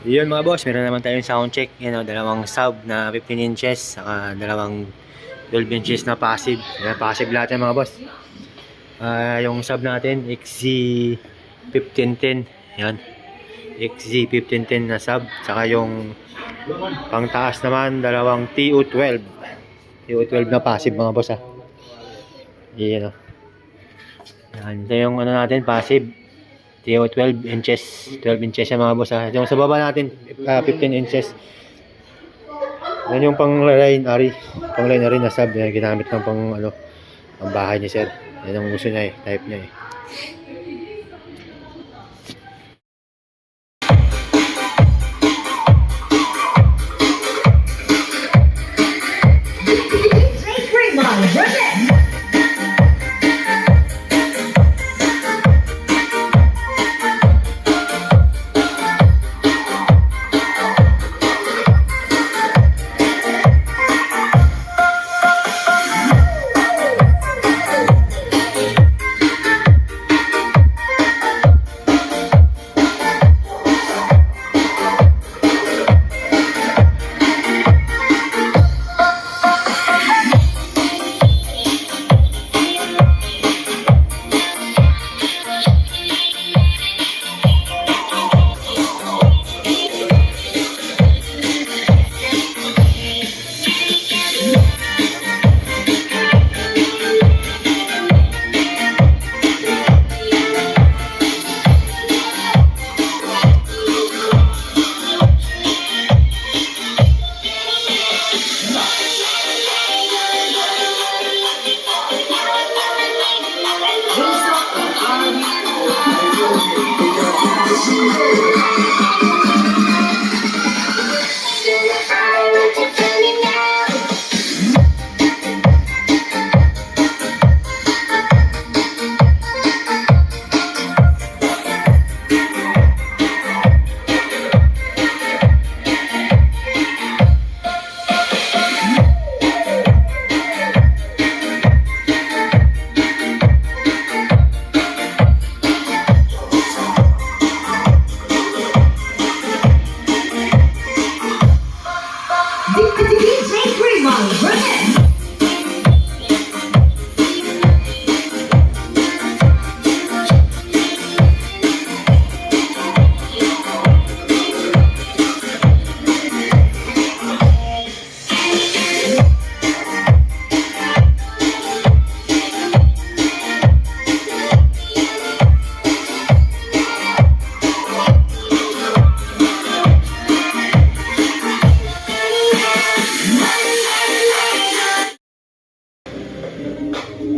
Yun mga boss, meron naman tayong sound check. Yan o, dalawang sub na 15 inches, saka dalawang 12 inches na passive. Yan, passive lahat yan mga boss. Yung sub natin, XZ1510. Yan, XZ1510 na sub. Saka yung pangtaas naman, dalawang TU12. TU12 na passive mga boss ha. Yan o. Yan, ito yung ano natin, passive. 12 inches 12 inches yan mga boss ha. Yung sa baba natin 15 inches. Yan yung pang line ari na sub. Yan, ginamit ng pang ano ang bahay ni sir. Yan ang gusto niya type niya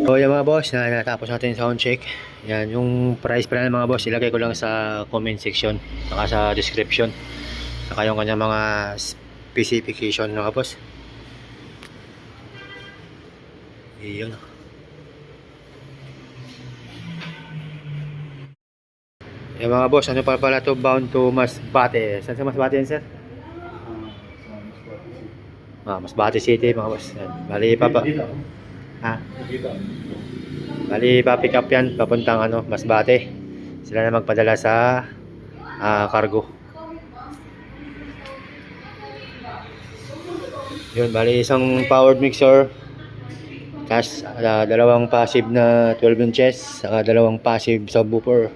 So yan mga boss, natapos natin yung sound check. Yan, yung price pala ng mga boss, ilagay ko lang sa comment section, saka sa description, saka yung kanyang mga specification mga boss. Iyon. Yan mga boss, ano pa pala to, bound to Masbate. Saan sa Masbate yan sir? Masbate City mga boss. Yan. Bali pa-pick up yan papuntang Masbate. Sila na magpadala sa cargo. Yun, bali isang powered mixer. Tapos dalawang passive na 12 inches. Saka dalawang passive subwoofer.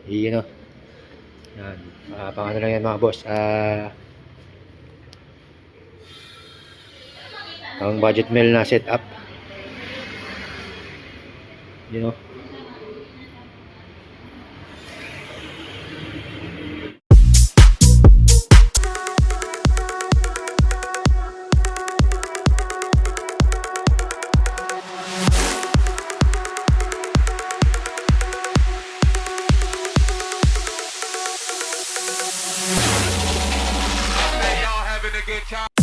Yun o. Yan. Pang ano lang yan mga boss. Pang budget meal na setup. Yun o. Y'all having a good time.